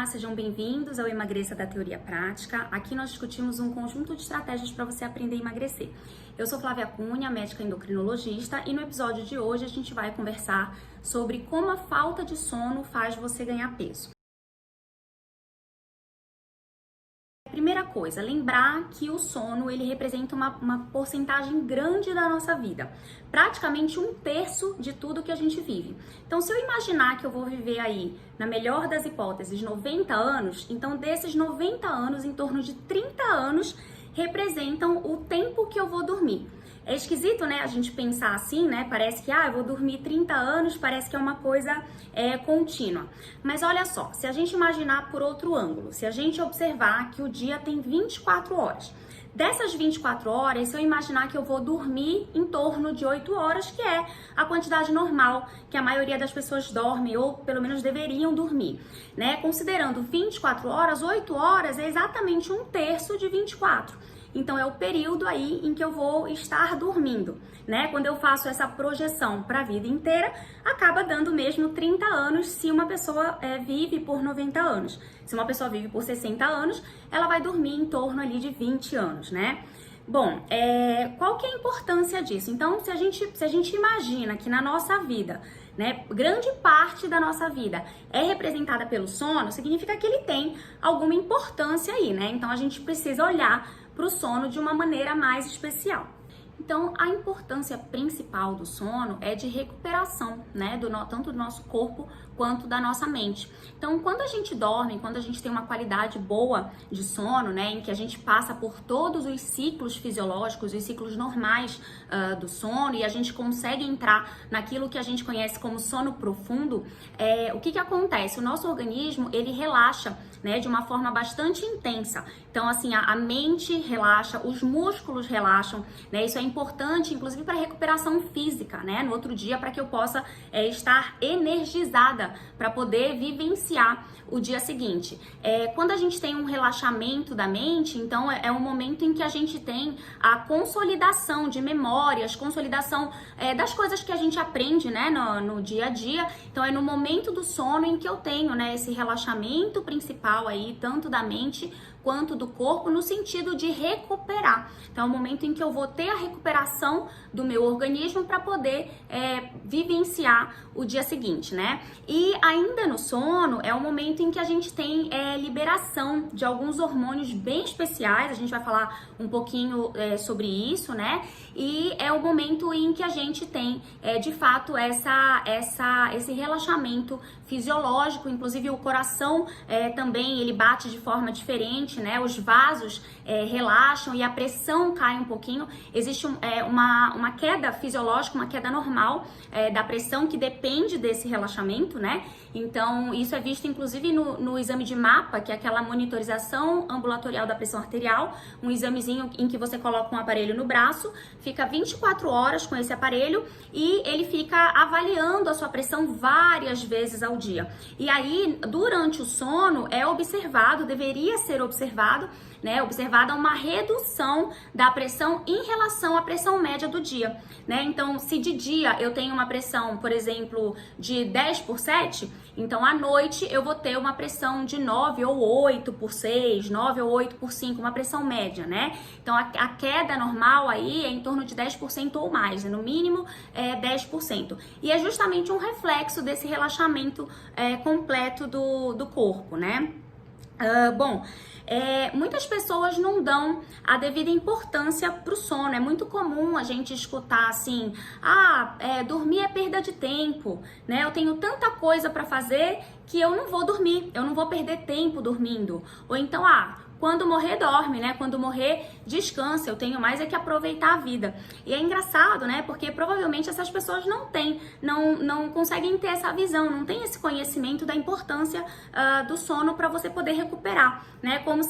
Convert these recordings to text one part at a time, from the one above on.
Olá, sejam bem-vindos ao Emagreça da Teoria Prática. Aqui nós discutimos um conjunto de estratégias para você aprender a emagrecer. Eu sou Flávia Cunha, médica endocrinologista, e no episódio de hoje a gente vai conversar sobre como a falta de sono faz você ganhar peso. Primeira coisa, lembrar que o sono ele representa uma porcentagem grande da nossa vida, praticamente 1/3 de tudo que a gente vive. Então, se eu imaginar que eu vou viver aí, na melhor das hipóteses, 90 anos, então desses 90 anos, em torno de 30 anos representam o tempo que eu vou dormir. É esquisito, né, a gente pensar assim, né? Parece que, eu vou dormir 30 anos, parece que é uma coisa contínua. Mas olha só, se a gente imaginar por outro ângulo, se a gente observar que o dia tem 24 horas, dessas 24 horas, se eu imaginar que eu vou dormir em torno de 8 horas, que é a quantidade normal que a maioria das pessoas dorme, ou pelo menos deveriam dormir, né? Considerando 24 horas, 8 horas é exatamente 1/3 de 24. Então, é o período aí em que eu vou estar dormindo, né? Quando eu faço essa projeção para a vida inteira, acaba dando mesmo 30 anos se uma pessoa vive por 90 anos. Se uma pessoa vive por 60 anos, ela vai dormir em torno ali de 20 anos, né? Bom, qual que é a importância disso? Então, se a gente imagina que na nossa vida, né, grande parte da nossa vida é representada pelo sono, significa que ele tem alguma importância aí, né? Então, a gente precisa olhar para o sono de uma maneira mais especial. Então, a importância principal do sono é de recuperação, né, tanto do nosso corpo quanto da nossa mente. Então, quando a gente dorme, quando a gente tem uma qualidade boa de sono, né, em que a gente passa por todos os ciclos fisiológicos, os ciclos normais do sono, e a gente consegue entrar naquilo que a gente conhece como sono profundo, o que acontece? O nosso organismo, ele relaxa, né, de uma forma bastante intensa. Então, assim, a mente relaxa, os músculos relaxam, né, isso é importante, inclusive, para recuperação física, né, no outro dia, para que eu possa estar energizada para poder vivenciar o dia seguinte. Quando a gente tem um relaxamento da mente, então é um momento em que a gente tem a consolidação de memórias, consolidação das coisas que a gente aprende, né, no dia a dia. Então é no momento do sono em que eu tenho, né, esse relaxamento principal aí, tanto da mente quanto do corpo, no sentido de recuperar. Então é o momento em que eu vou ter a recuperação do meu organismo para poder vivenciar o dia seguinte, né? E ainda no sono é o momento em que a gente tem liberação de alguns hormônios bem especiais, a gente vai falar um pouquinho sobre isso, né? E é o momento em que a gente tem, de fato, esse relaxamento fisiológico, inclusive o coração também, ele bate de forma diferente, né? Os vasos relaxam e a pressão cai um pouquinho. Existe uma queda fisiológica, uma queda normal da pressão que depende desse relaxamento, né? Então, isso é visto inclusive no exame de mapa, que é aquela monitorização ambulatorial da pressão arterial, um examezinho em que você coloca um aparelho no braço, fica 24 horas com esse aparelho e ele fica avaliando a sua pressão várias vezes ao dia. E aí, durante o sono, deveria ser observado, né, observada uma redução da pressão em relação à pressão média do dia, né? Então, se de dia eu tenho uma pressão, por exemplo, de 10/7, então à noite eu vou ter uma pressão de 9 ou 8/6, 9 ou 8/5, uma pressão média, né? Então, a queda normal aí é em torno de 10% ou mais, né? No mínimo 10%. E é justamente um reflexo desse relaxamento completo do corpo, né? Muitas pessoas não dão a devida importância pro sono. É muito comum a gente escutar assim, dormir é perda de tempo, né? Eu tenho tanta coisa para fazer que eu não vou dormir, eu não vou perder tempo dormindo. Ou então, quando morrer, dorme, né? Quando morrer, descansa. Eu tenho mais é que aproveitar a vida. E é engraçado, né? Porque provavelmente essas pessoas não conseguem ter essa visão, não tem esse conhecimento da importância do sono para você poder recuperar, né? Como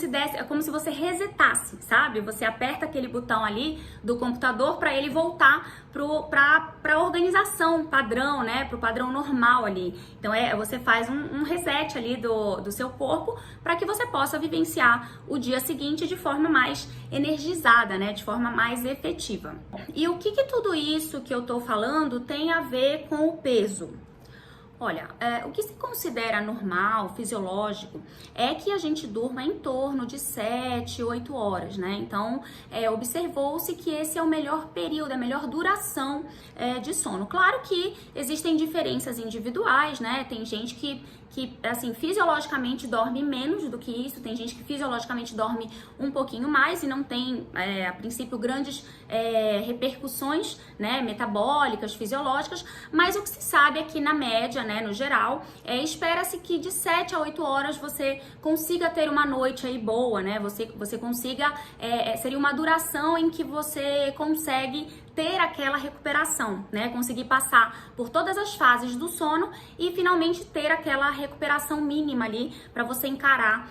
se você resetasse, sabe? Você aperta aquele botão ali do computador para ele voltar para a organização padrão, né? Para o padrão normal ali. Então você faz um reset ali do seu corpo para que você possa vivenciar o dia seguinte de forma mais energizada, né? De forma mais efetiva. E o que tudo isso que eu tô falando tem a ver com o peso? Olha, o que se considera normal, fisiológico, é que a gente durma em torno de 7, 8 horas, né? Então, observou-se que esse é o melhor período, a melhor duração de sono. Claro que existem diferenças individuais, né? Tem gente que assim, fisiologicamente dorme menos do que isso, tem gente que fisiologicamente dorme um pouquinho mais e não tem, a princípio, grandes repercussões, né, metabólicas, fisiológicas, mas o que se sabe é que, na média, né, no geral, espera-se que de 7 a 8 horas você consiga ter uma noite aí boa, né, você consiga, seria uma duração em que você consegue ter aquela recuperação, né? Conseguir passar por todas as fases do sono e finalmente ter aquela recuperação mínima ali para você encarar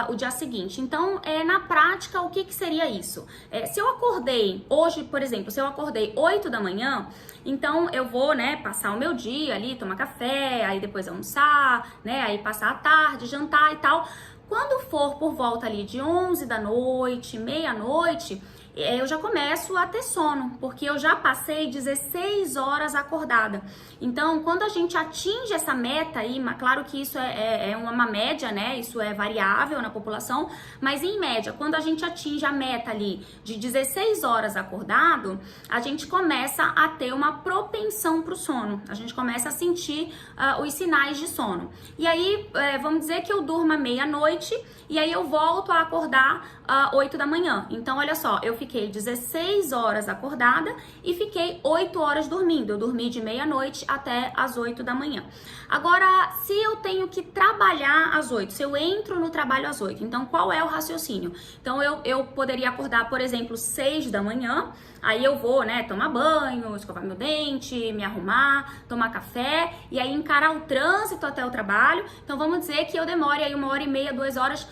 o dia seguinte. Então, na prática, o que seria isso? Se eu acordei hoje, por exemplo, se eu acordei 8 da manhã, então eu vou, né, passar o meu dia ali, tomar café, aí depois almoçar, né, aí passar a tarde, jantar e tal. Quando for por volta ali de 11 da noite, meia-noite, eu já começo a ter sono, porque eu já passei 16 horas acordada. Então, quando a gente atinge essa meta aí, claro que isso é uma média, né? Isso é variável na população, mas em média, quando a gente atinge a meta ali de 16 horas acordado, a gente começa a ter uma propensão para o sono. A gente começa a sentir os sinais de sono. E aí, vamos dizer que eu durma meia-noite e aí eu volto a acordar 8 da manhã. Então, olha só, eu fiquei 16 horas acordada e fiquei 8 horas dormindo. Eu dormi de meia-noite até as 8 da manhã. Agora, se eu tenho que trabalhar às 8, se eu entro no trabalho às 8, então qual é o raciocínio? Então, eu poderia acordar, por exemplo, 6 da manhã, aí eu vou, né, tomar banho, escovar meu dente, me arrumar, tomar café e aí encarar o trânsito até o trabalho. Então, vamos dizer que eu demore aí 1h30, 2 horas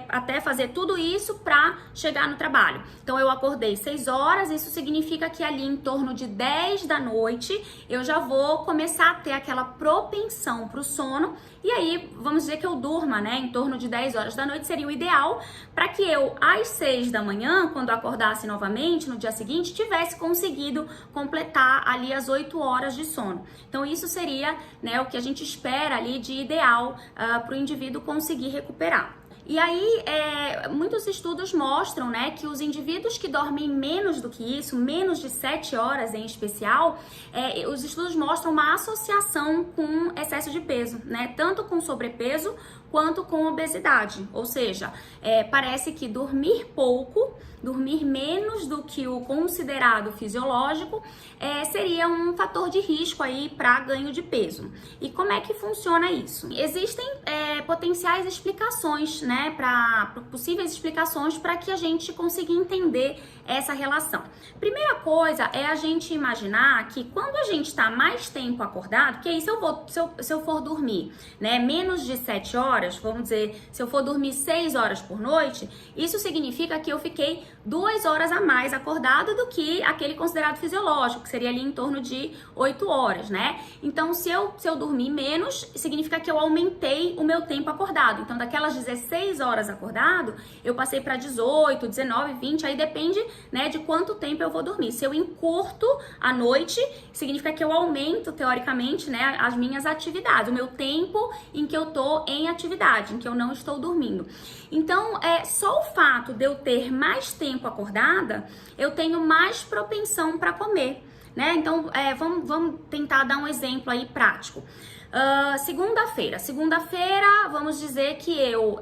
até fazer tudo isso para chegar no trabalho. Então, eu acordei 6 horas, isso significa que ali em torno de 10 da noite eu já vou começar a ter aquela propensão para o sono. E aí, vamos dizer que eu durma, né, em torno de 10 horas da noite, seria o ideal para que eu, às 6 da manhã, quando acordasse novamente no dia seguinte, tivesse conseguido completar ali as 8 horas de sono. Então, isso seria, né, o que a gente espera ali de ideal para o indivíduo conseguir recuperar. E aí, muitos estudos mostram, né, que os indivíduos que dormem menos do que isso, menos de 7 horas em especial, os estudos mostram uma associação com excesso de peso, né, tanto com sobrepeso quanto com obesidade. Ou seja, parece que dormir pouco, dormir menos do que o considerado fisiológico, seria um fator de risco aí para ganho de peso. E como é que funciona isso? Existem potenciais explicações, né, possíveis explicações para que a gente consiga entender essa relação. Primeira coisa é a gente imaginar que quando a gente está mais tempo acordado, porque aí se eu for dormir, né, menos de 7 horas, vamos dizer, se eu for dormir 6 horas por noite, isso significa que eu fiquei 2 horas a mais acordado do que aquele considerado fisiológico, que seria ali em torno de 8 horas, né? Então, se eu dormir menos, significa que eu aumentei o meu tempo acordado. Então, daquelas 16 horas acordado, eu passei para 18, 19, 20, aí depende, né, de quanto tempo eu vou dormir. Se eu encurto a noite, significa que eu aumento, teoricamente, né, as minhas atividades, o meu tempo em que eu tô em atividade, em que eu não estou dormindo. Então, só o fato de eu ter mais tempo acordada, eu tenho mais propensão para comer, né? Então, vamos tentar dar um exemplo aí prático. Segunda-feira, vamos dizer que eu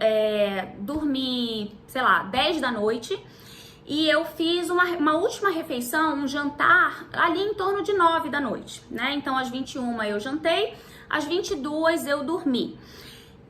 dormi, sei lá, 10 da noite e eu fiz uma última refeição, um jantar ali em torno de 9 da noite, né? Então, às 21 eu jantei, às 22 eu dormi.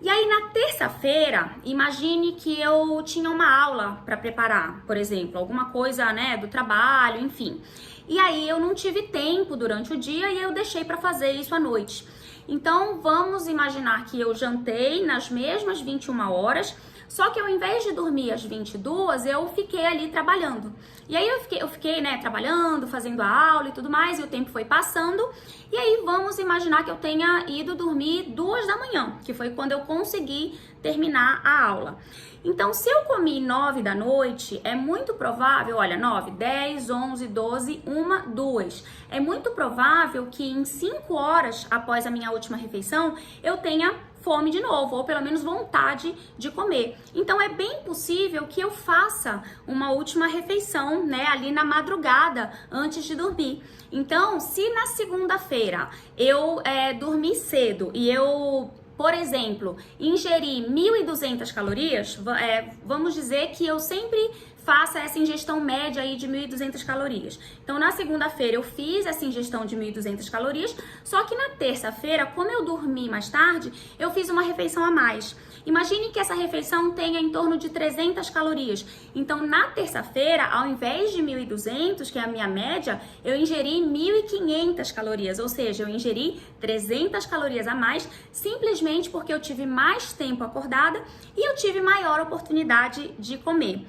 E aí, na terça-feira, imagine que eu tinha uma aula para preparar, por exemplo, alguma coisa, né, do trabalho, enfim. E aí, eu não tive tempo durante o dia e eu deixei para fazer isso à noite. Então, vamos imaginar que eu jantei nas mesmas 21 horas, só que ao invés de dormir às 22, eu fiquei ali trabalhando. E aí eu fiquei, né, trabalhando, fazendo a aula e tudo mais, e o tempo foi passando. E aí vamos imaginar que eu tenha ido dormir 2 da manhã, que foi quando eu consegui terminar a aula. Então, se eu comi 9 da noite, é muito provável, olha, 9, 10, 11, 12, 1, 2. É muito provável que em 5 horas após a minha última refeição, eu tenha fome de novo, ou pelo menos vontade de comer. Então é bem possível que eu faça uma última refeição, né, ali na madrugada, antes de dormir. Então, se na segunda-feira eu dormi cedo e eu, por exemplo, ingeri 1.200 calorias, vamos dizer que eu sempre faça essa ingestão média aí de 1.200 calorias. Então, na segunda-feira eu fiz essa ingestão de 1.200 calorias, só que na terça-feira, como eu dormi mais tarde, eu fiz uma refeição a mais. Imagine que essa refeição tenha em torno de 300 calorias. Então, na terça-feira, ao invés de 1.200, que é a minha média, eu ingeri 1.500 calorias, ou seja, eu ingeri 300 calorias a mais, simplesmente porque eu tive mais tempo acordada e eu tive maior oportunidade de comer.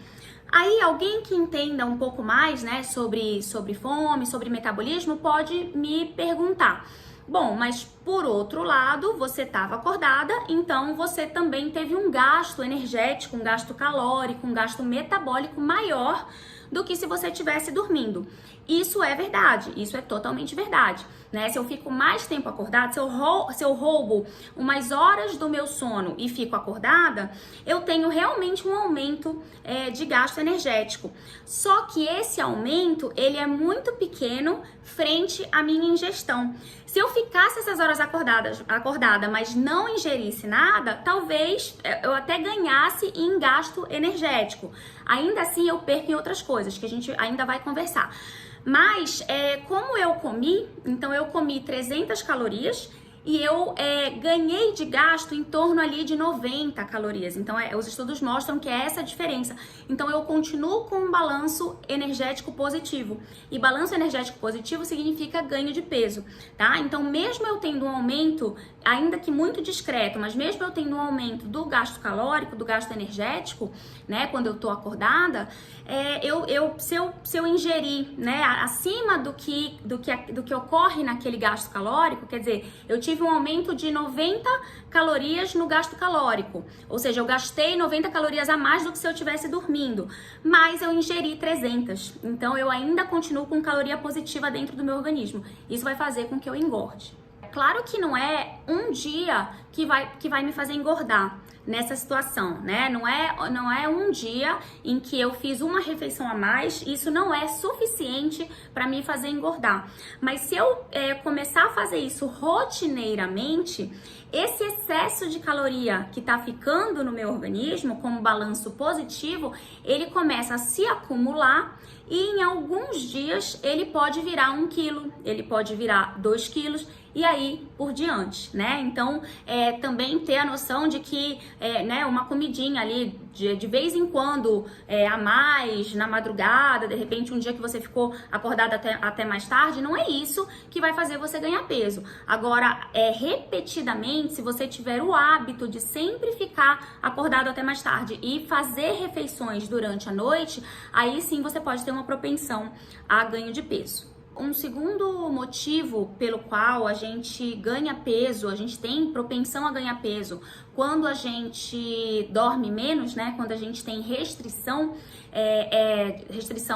Aí, alguém que entenda um pouco mais, né, sobre fome, sobre metabolismo, pode me perguntar: bom, mas por outro lado, você estava acordada, então você também teve um gasto energético, um gasto calórico, um gasto metabólico maior do que se você estivesse dormindo. Isso é verdade, isso é totalmente verdade, né? Se eu fico mais tempo acordada, se eu roubo umas horas do meu sono e fico acordada, eu tenho realmente um aumento de gasto energético. Só que esse aumento, ele é muito pequeno frente à minha ingestão. Se eu ficasse essas horas acordada, mas não ingerisse nada, talvez eu até ganhasse em gasto energético. Ainda assim, eu perco em outras coisas, que a gente ainda vai conversar. Mas, como eu comi, então eu comi 300 calorias e eu ganhei de gasto em torno ali de 90 calorias. Então, os estudos mostram que é essa a diferença. Então, eu continuo com um balanço energético positivo. E balanço energético positivo significa ganho de peso, tá? Então, mesmo eu tendo um aumento, ainda que muito discreto, mas mesmo eu tendo um aumento do gasto calórico, do gasto energético, né, quando eu tô acordada, se eu ingerir, né, acima do que ocorre naquele gasto calórico, quer dizer, eu tive um aumento de 90 calorias no gasto calórico, ou seja, eu gastei 90 calorias a mais do que se eu estivesse dormindo, mas eu ingeri 300, então eu ainda continuo com caloria positiva dentro do meu organismo. Isso vai fazer com que eu engorde. Claro que não é um dia que vai me fazer engordar nessa situação, né? Não é um dia em que eu fiz uma refeição a mais, isso não é suficiente para me fazer engordar. Mas se eu começar a fazer isso rotineiramente, esse excesso de caloria que tá ficando no meu organismo como balanço positivo, ele começa a se acumular e em alguns dias ele pode virar 1 quilo, ele pode virar 2 quilos e aí por diante, né? Então, também ter a noção de que, né, uma comidinha ali de vez em quando a mais, na madrugada, de repente um dia que você ficou acordada até mais tarde, não é isso que vai fazer você ganhar peso. Agora, repetidamente, se você tiver o hábito de sempre ficar acordado até mais tarde e fazer refeições durante a noite, aí sim você pode ter uma propensão a ganho de peso. Um segundo motivo pelo qual a gente ganha peso, a gente tem propensão a ganhar peso quando a gente dorme menos, né? Quando a gente tem restrição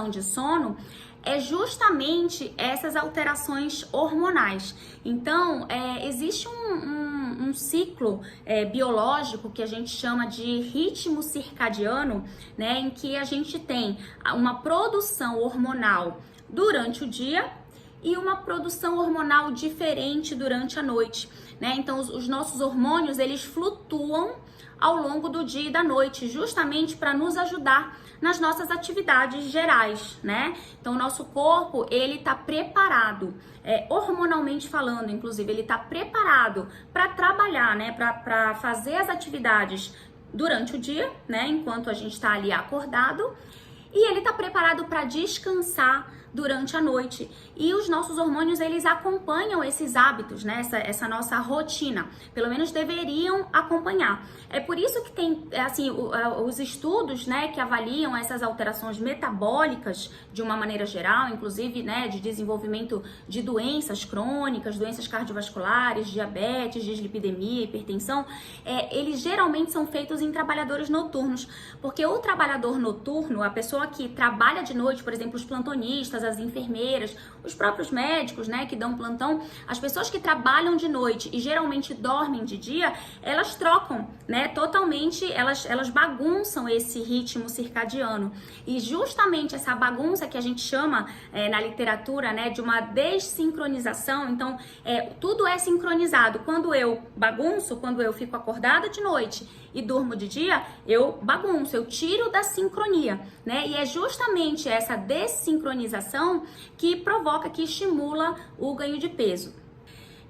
de sono, é justamente essas alterações hormonais. Então, existe um ciclo biológico que a gente chama de ritmo circadiano, né? Em que a gente tem uma produção hormonal durante o dia e uma produção hormonal diferente durante a noite, né? Então, os nossos hormônios, eles flutuam ao longo do dia e da noite, justamente para nos ajudar nas nossas atividades gerais, né? Então, o nosso corpo, ele tá preparado, hormonalmente falando, inclusive, ele tá preparado para trabalhar, né? Para fazer as atividades durante o dia, né? Enquanto a gente tá ali acordado, e ele tá preparado para descansar durante a noite. E os nossos hormônios, eles acompanham esses hábitos, né? Essa nossa rotina. Pelo menos deveriam acompanhar. É por isso que tem, assim, os estudos, né, que avaliam essas alterações metabólicas de uma maneira geral, inclusive, né, de desenvolvimento de doenças crônicas, doenças cardiovasculares, diabetes, dislipidemia, hipertensão, eles geralmente são feitos em trabalhadores noturnos, porque o trabalhador noturno, a pessoa que trabalha de noite, por exemplo, os plantonistas, as enfermeiras, os próprios médicos, né, que dão plantão, as pessoas que trabalham de noite e geralmente dormem de dia, elas trocam, né, totalmente, elas bagunçam esse ritmo circadiano. E justamente essa bagunça que a gente chama na literatura, né, de uma dessincronização, então tudo é sincronizado. Quando eu bagunço, quando eu fico acordada de noite e durmo de dia, eu bagunço, eu tiro da sincronia, né? E é justamente essa dessincronização que provoca, que estimula o ganho de peso.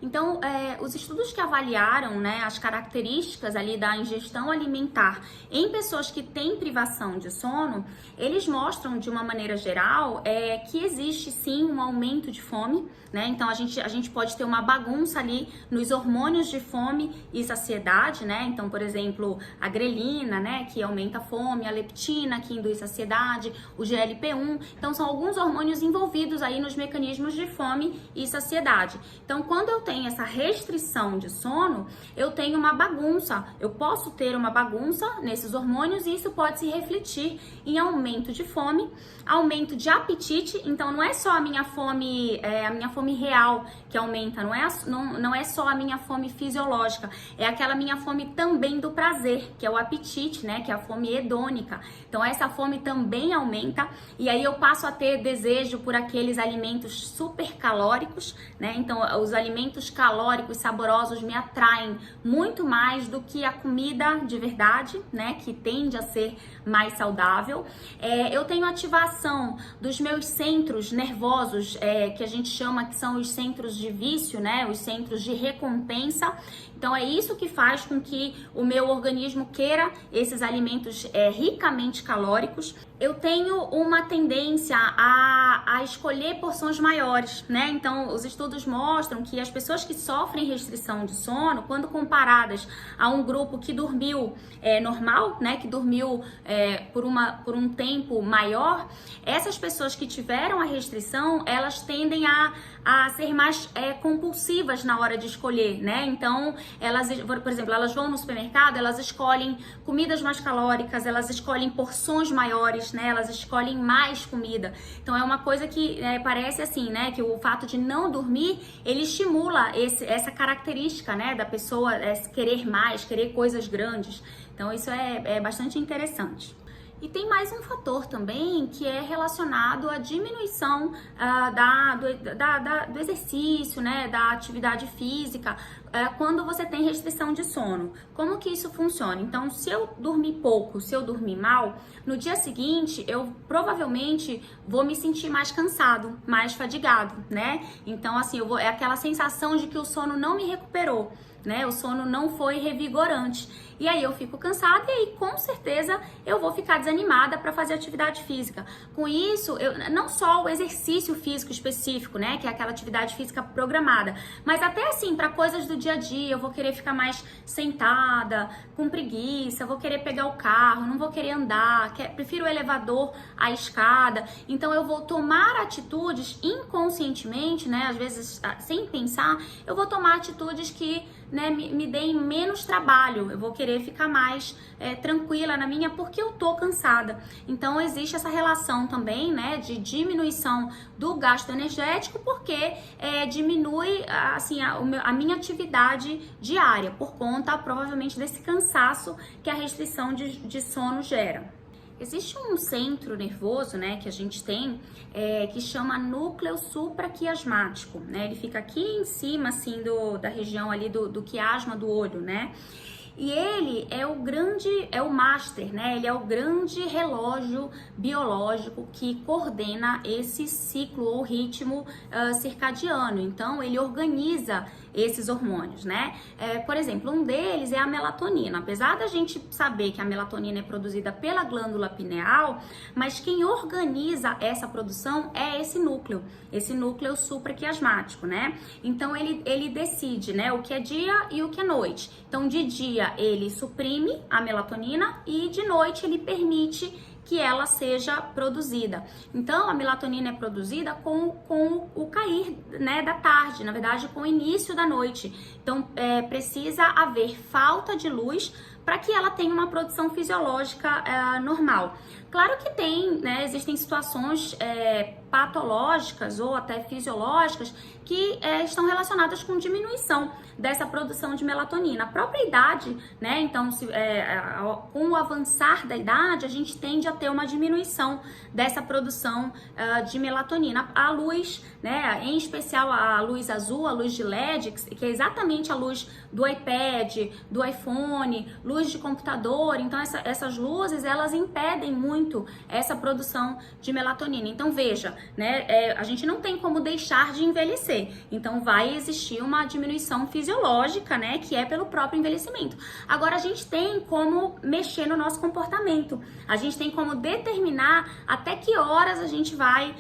Então, os estudos que avaliaram, né, as características ali da ingestão alimentar em pessoas que têm privação de sono, eles mostram de uma maneira geral que existe sim um aumento de fome, né? Então a gente pode ter uma bagunça ali nos hormônios de fome e saciedade, né? Então, por exemplo, a grelina, né, que aumenta a fome, a leptina, que induz saciedade, o GLP-1. Então, são alguns hormônios envolvidos aí nos mecanismos de fome e saciedade. Então, quando eu tenho essa restrição de sono, eu tenho uma bagunça, eu posso ter uma bagunça nesses hormônios e isso pode se refletir em aumento de fome, aumento de apetite. Então não é só a minha fome real que aumenta, não é só a minha fome fisiológica, é aquela minha fome também do prazer, que é o apetite, né, que é a fome hedônica. Então essa fome também aumenta e aí eu passo a ter desejo por aqueles alimentos super calóricos, né? Então os alimentos calóricos saborosos me atraem muito mais do que a comida de verdade, né, que tende a ser mais saudável. Eu tenho ativação dos meus centros nervosos, que a gente chama que são os centros de vício, né, os centros de recompensa. Então é isso que faz com que o meu organismo queira esses alimentos ricamente calóricos. Eu tenho uma tendência a escolher porções maiores, né? Então os estudos mostram que as pessoas que sofrem restrição de sono, quando comparadas a um grupo que dormiu normal, né, que dormiu por um tempo maior, essas pessoas que tiveram a restrição, elas tendem a ser mais compulsivas na hora de escolher, né? Então, por exemplo, elas vão no supermercado, elas escolhem comidas mais calóricas, elas escolhem porções maiores, né? Elas escolhem mais comida. Então, é uma coisa que parece assim, né? Que o fato de não dormir, ele estimula essa característica, né? Da pessoa querer mais, querer coisas grandes. Então, isso é bastante interessante. E tem mais um fator também que é relacionado à diminuição do exercício, né, da atividade física, quando você tem restrição de sono. Como que isso funciona? Então, se eu dormir pouco, se eu dormir mal, no dia seguinte eu provavelmente vou me sentir mais cansado, mais fadigado, né? Então, assim, é aquela sensação de que o sono não me recuperou, né? O sono não foi revigorante. E aí eu fico cansada e aí com certeza eu vou ficar desanimada para fazer atividade física. Com isso, não só o exercício físico específico, né, que é aquela atividade física programada, mas até assim, para coisas do dia a dia, eu vou querer ficar mais sentada, com preguiça, vou querer pegar o carro, não vou querer andar, prefiro o elevador à escada. Então eu vou tomar atitudes inconscientemente, né, às vezes sem pensar, eu vou tomar atitudes que, né, me deem menos trabalho. Eu vou querer ficar mais tranquila na minha porque eu tô cansada. Então existe essa relação também, né, de diminuição do gasto energético porque diminui assim a minha atividade diária por conta provavelmente desse cansaço que a restrição de sono gera. Existe um centro nervoso, né, que a gente tem, que chama núcleo supraquiasmático, né? Ele fica aqui em cima, assim, da região ali do quiasma do olho, né? E ele é o master, né? Ele é o grande relógio biológico que coordena esse ciclo ou ritmo circadiano. Então, ele organiza esses hormônios, né? Por exemplo, um deles é a melatonina. Apesar da gente saber que a melatonina é produzida pela glândula pineal, mas quem organiza essa produção é esse núcleo supraquiasmático, né? Então ele decide, né, o que é dia e o que é noite. Então de dia ele suprime a melatonina e de noite ele permite que ela seja produzida. Então, a melatonina é produzida com o cair, né, da tarde, na verdade, com o início da noite. Então, precisa haver falta de luz para que ela tenha uma produção fisiológica normal. Claro que existem situações patológicas ou até fisiológicas que estão relacionadas com diminuição dessa produção de melatonina. A própria idade, né? Então, com o avançar da idade, a gente tende a ter uma diminuição dessa produção de melatonina. A luz, né? Em especial a luz azul, a luz de LED, que é exatamente a luz do iPad, do iPhone, luz de computador. Então, essas luzes, elas impedem muito essa produção de melatonina. Então, veja, né? A gente não tem como deixar de envelhecer. Então, vai existir uma diminuição fisiológica, né? Que é pelo próprio envelhecimento. Agora, a gente tem como mexer no nosso comportamento. A gente tem como determinar até que horas a gente vai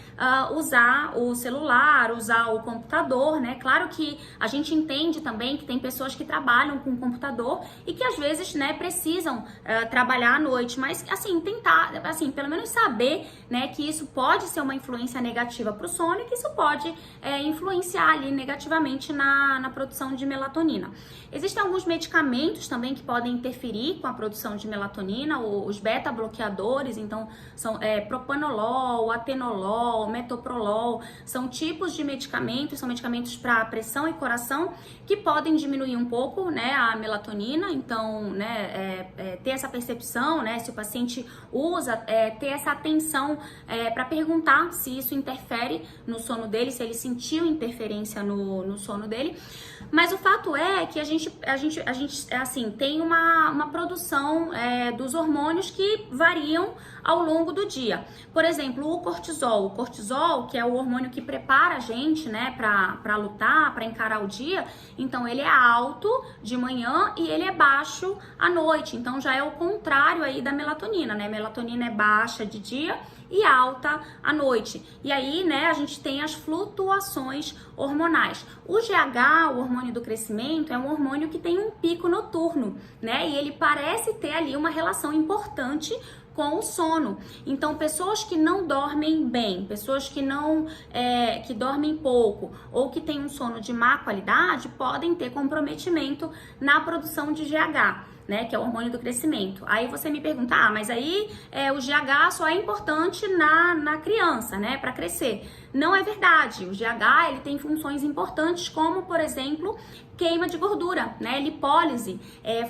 usar o celular, usar o computador, né? Claro que a gente entende também que tem pessoas que trabalham com computador e que às vezes, né, precisam trabalhar à noite, mas assim, tentar, assim, pelo menos saber, né, que isso pode ser uma influência negativa para o sono e que isso pode influenciar ali negativamente na produção de melatonina. Existem alguns medicamentos também que podem interferir com a produção de melatonina, os beta-bloqueadores, então são propanolol, atenolol, metoprolol, são tipos de medicamentos, são medicamentos para pressão e coração que podem diminuir um pouco, né, a melatonina. Então, né, ter essa percepção, né, se o paciente usa, ter essa atenção para perguntar se isso interfere no sono dele, se ele sentiu interferência no sono dele. Mas o fato é que a gente assim, tem uma produção dos hormônios que variam ao longo do dia. Por exemplo, o cortisol, que é o hormônio que prepara a gente, né, para lutar, para encarar o dia, então ele é alto de manhã e ele é baixo à noite. Então já é o contrário aí da melatonina, né? A melatonina é baixa de dia e alta à noite. E aí, né, a gente tem as flutuações hormonais. O GH, o hormônio do crescimento, é um hormônio que tem um pico noturno, né? E ele parece ter ali uma relação importante com o sono. Então, pessoas que não dormem bem, pessoas que que dormem pouco ou que têm um sono de má qualidade podem ter comprometimento na produção de GH, né, que é o hormônio do crescimento. Aí você me pergunta, mas aí o GH só é importante na criança, né, para crescer. Não é verdade. O GH, ele tem funções importantes como, por exemplo, queima de gordura, né, lipólise,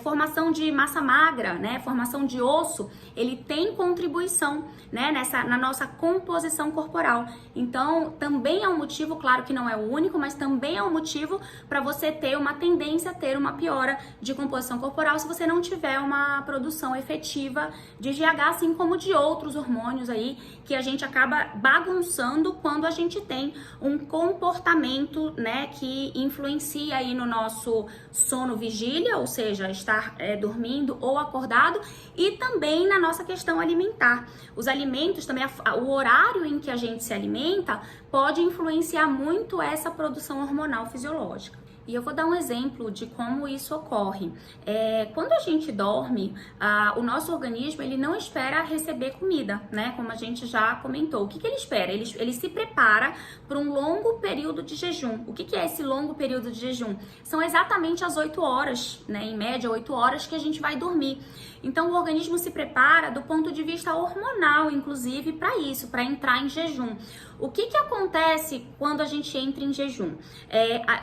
formação de massa magra, né, formação de osso. Ele tem contribuição, né, na nossa composição corporal. Então, também é um motivo, claro que não é o único, mas também é um motivo para você ter uma tendência a ter uma piora de composição corporal se você não tiver uma produção efetiva de GH, assim como de outros hormônios aí que a gente acaba bagunçando quando a gente tem um comportamento, né, que influencia aí no nosso sono vigília, ou seja, estar dormindo ou acordado, e também na nossa questão alimentar. Os alimentos também, o horário em que a gente se alimenta pode influenciar muito essa produção hormonal fisiológica. E eu vou dar um exemplo de como isso ocorre. Quando a gente dorme, o nosso organismo ele não espera receber comida, né? Como a gente já comentou. O que ele espera? Ele se prepara para um longo período de jejum. O que é esse longo período de jejum? São exatamente as 8 horas, né? Em média, 8 horas que a gente vai dormir. Então, o organismo se prepara do ponto de vista hormonal, inclusive, para isso, para entrar em jejum. O que acontece quando a gente entra em jejum?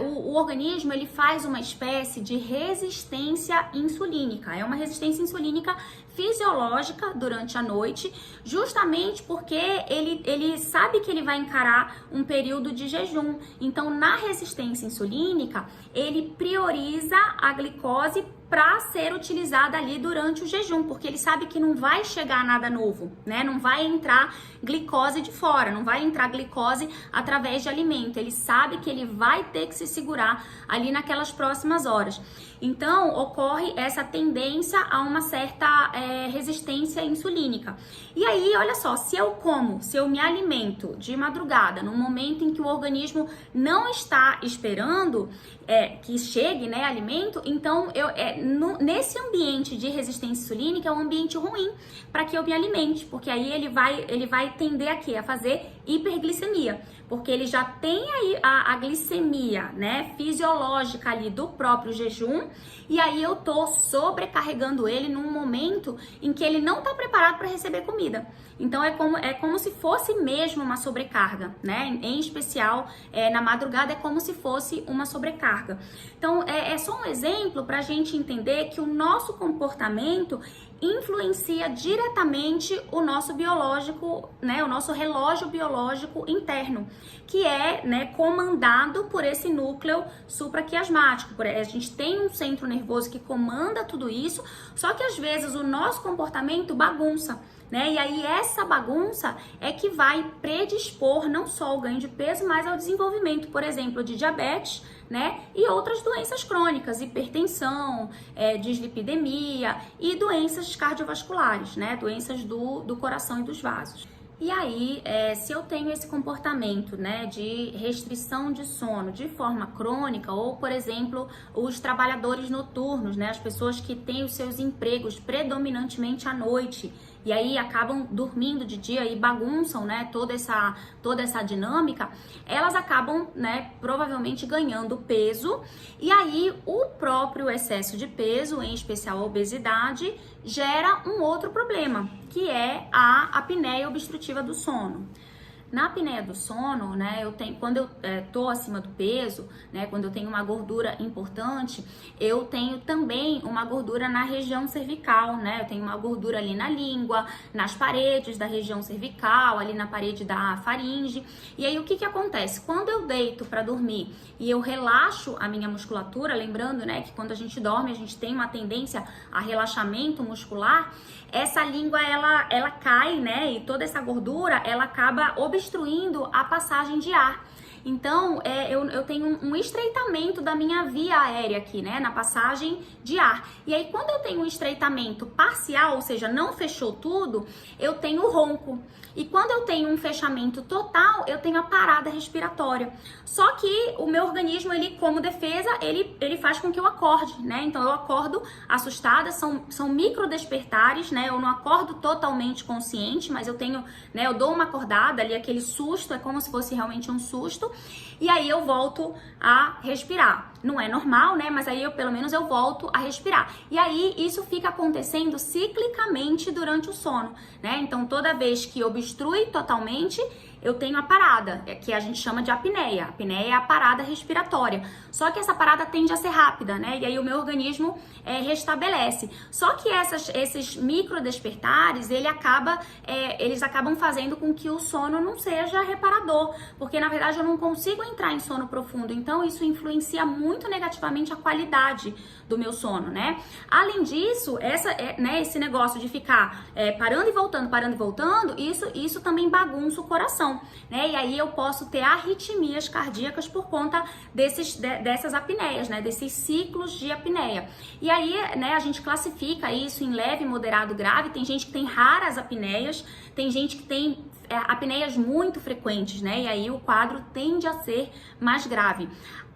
O organismo ele faz uma espécie de resistência insulínica. É uma resistência insulínica fisiológica durante a noite, justamente porque ele sabe que ele vai encarar um período de jejum. Então, na resistência insulínica, ele prioriza a glicose para ser utilizada ali durante o jejum, porque ele sabe que não vai chegar nada novo, né? Não vai entrar glicose de fora, não vai entrar glicose através de alimento. Ele sabe que ele vai ter que se segurar ali naquelas próximas horas. Então, ocorre essa tendência a uma certa resistência insulínica. E aí, olha só, se eu me alimento de madrugada, no momento em que o organismo não está esperando que chegue, né, alimento, então nesse ambiente de resistência insulínica é um ambiente ruim para que eu me alimente, porque aí ele vai tender a fazer hiperglicemia, porque ele já tem aí a glicemia, né, fisiológica ali do próprio jejum, e aí eu tô sobrecarregando ele num momento em que ele não tá preparado para receber comida. Então é como se fosse mesmo uma sobrecarga, né? Em especial na madrugada é como se fosse uma sobrecarga. Então é só um exemplo para a gente entender que o nosso comportamento influencia diretamente o nosso biológico, né, o nosso relógio biológico interno, que é, né, comandado por esse núcleo supraquiasmático. A gente tem um centro nervoso que comanda tudo isso, só que às vezes o nosso comportamento bagunça, né? E aí essa bagunça é que vai predispor não só ao ganho de peso, mas ao desenvolvimento, por exemplo, de diabetes, né? E outras doenças crônicas, hipertensão, dislipidemia e doenças cardiovasculares, né? Doenças do coração e dos vasos. E aí, se eu tenho esse comportamento, né, de restrição de sono de forma crônica, ou, por exemplo, os trabalhadores noturnos, né, as pessoas que têm os seus empregos predominantemente à noite, e aí acabam dormindo de dia e bagunçam, né, toda essa dinâmica, elas acabam, né, provavelmente ganhando peso, e aí o próprio excesso de peso, em especial a obesidade, gera um outro problema, que é a apneia obstrutiva do sono. Na apneia do sono, né, quando eu tô acima do peso, né, quando eu tenho uma gordura importante, eu tenho também uma gordura na região cervical, né, eu tenho uma gordura ali na língua, nas paredes da região cervical, ali na parede da faringe. E aí o que acontece? Quando eu deito para dormir e eu relaxo a minha musculatura, lembrando, né, que quando a gente dorme a gente tem uma tendência a relaxamento muscular, essa língua ela cai, né, e toda essa gordura ela acaba obstruindo a passagem de ar. Então, eu tenho um estreitamento da minha via aérea aqui, né, na passagem de ar. E aí, quando eu tenho um estreitamento parcial, ou seja, não fechou tudo, eu tenho ronco. E quando eu tenho um fechamento total, eu tenho a parada respiratória. Só que o meu organismo, ele, como defesa, ele faz com que eu acorde, né? Então, eu acordo assustada, são micro despertares, né? Eu não acordo totalmente consciente, mas eu tenho, né? Eu dou uma acordada ali, aquele susto, é como se fosse realmente um susto. E aí eu volto a respirar. Não é normal, né? Mas aí pelo menos eu volto a respirar. E aí isso fica acontecendo ciclicamente durante o sono, né? Então toda vez que obstrui totalmente, eu tenho a parada, que a gente chama de apneia. A apneia é a parada respiratória. Só que essa parada tende a ser rápida, né? E aí o meu organismo restabelece. Só que esses micro despertares, eles acabam fazendo com que o sono não seja reparador, porque na verdade eu não consigo entrar em sono profundo. Então isso influencia muito negativamente a qualidade do meu sono, né? Além disso, esse negócio de ficar parando e voltando, isso também bagunça o coração, né? E aí eu posso ter arritmias cardíacas por conta dessas apneias, né? Desses ciclos de apneia. E aí, né, a gente classifica isso em leve, moderado, grave. Tem gente que tem raras apneias, tem gente que tem apneias muito frequentes, né? E aí o quadro tende a ser mais grave.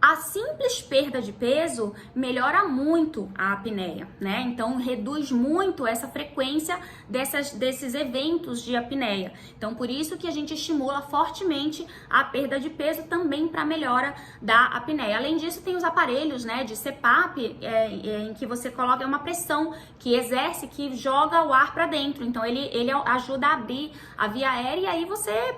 A simples perda de peso melhora muito a apneia, né? Então reduz muito essa frequência desses eventos de apneia. Então por isso que a gente estimula fortemente a perda de peso também para melhora da apneia. Além disso, tem os aparelhos, né, de CPAP, em que você coloca uma pressão que exerce, que joga o ar para dentro. Então ele ajuda a abrir a via aérea e aí você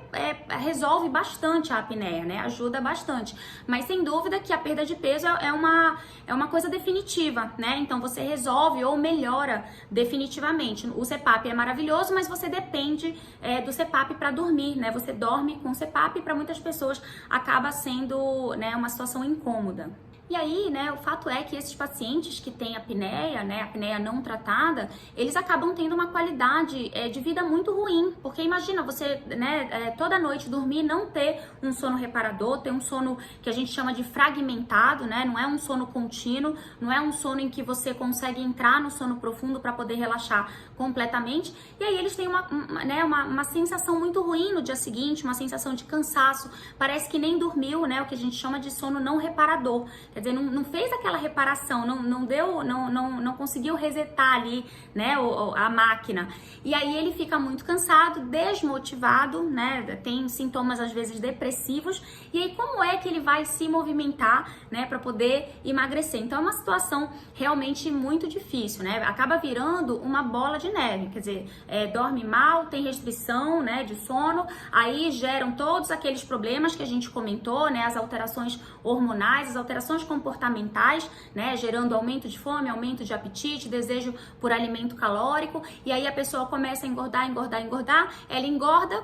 resolve bastante a apneia, né? Ajuda bastante. Mas sem dúvida dúvida que a perda de peso é uma coisa definitiva, né? Então você resolve ou melhora definitivamente. O CPAP é maravilhoso, mas você depende do CPAP para dormir, né? Você dorme com o CPAP e para muitas pessoas acaba sendo, né, uma situação incômoda. E aí, né, o fato é que esses pacientes que têm apneia, né, apneia não tratada, eles acabam tendo uma qualidade de vida muito ruim, porque imagina você, né, toda noite dormir e não ter um sono reparador, ter um sono que a gente chama de fragmentado, né, não é um sono contínuo, não é um sono em que você consegue entrar no sono profundo para poder relaxar completamente, e aí eles têm uma sensação muito ruim no dia seguinte, uma sensação de cansaço, parece que nem dormiu, né, o que a gente chama de sono não reparador. Quer dizer, não fez aquela reparação, não conseguiu resetar ali, né, a máquina. E aí ele fica muito cansado, desmotivado, né, tem sintomas às vezes depressivos. E aí como é que ele vai se movimentar, né, para poder emagrecer? Então é uma situação realmente muito difícil, né? Acaba virando uma bola de neve, quer dizer, dorme mal, tem restrição, né, de sono, aí geram todos aqueles problemas que a gente comentou, né, as alterações hormonais, as alterações comportamentais, né, gerando aumento de fome, aumento de apetite, desejo por alimento calórico, e aí a pessoa começa a engordar, ela engorda,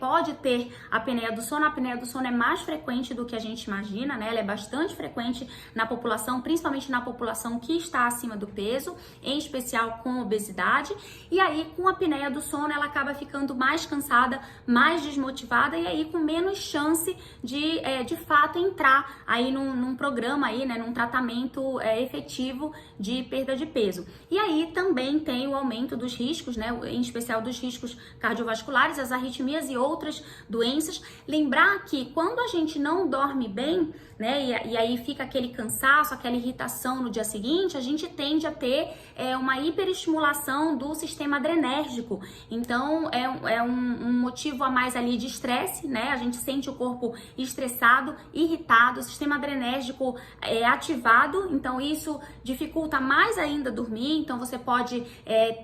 pode ter a apneia do sono. A apneia do sono é mais frequente do que a gente imagina, né, ela é bastante frequente na população, principalmente na população que está acima do peso, em especial com obesidade, e aí com a apneia do sono ela acaba ficando mais cansada, mais desmotivada, e aí com menos chance de fato entrar aí num programa aí, né, num tratamento efetivo de perda de peso. E aí também tem o aumento dos riscos, né, em especial dos riscos cardiovasculares, as arritmias e outras doenças. Lembrar que quando a gente não dorme bem, né, e aí fica aquele cansaço, aquela irritação no dia seguinte, a gente tende a ter uma hiperestimulação do sistema adrenérgico. Então é um motivo a mais ali de estresse, né? A gente sente o corpo estressado, irritado, o sistema adrenérgico ativado, então isso dificulta mais ainda dormir. Então você pode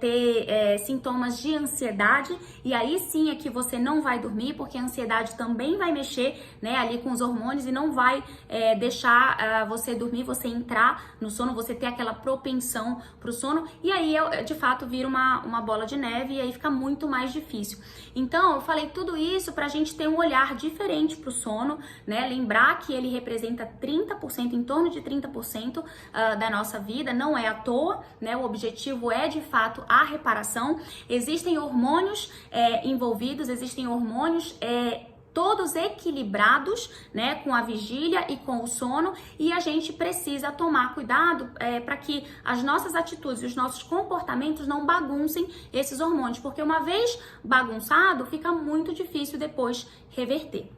ter sintomas de ansiedade, e aí sim é que você não vai dormir, porque a ansiedade também vai mexer, né, ali com os hormônios e não vai deixar você dormir, você entrar no sono, você ter aquela propensão pro sono, e aí de fato vira uma bola de neve, e aí fica muito mais difícil. Então eu falei tudo isso pra gente ter um olhar diferente pro sono, né, lembrar que ele representa 30%, em torno de 30% da nossa vida, não é à toa, né, o objetivo é de fato a reparação. Existem hormônios envolvidos, existem hormônios todos equilibrados, né, com a vigília e com o sono, e a gente precisa tomar cuidado para que as nossas atitudes e os nossos comportamentos não baguncem esses hormônios, porque uma vez bagunçado, fica muito difícil depois reverter.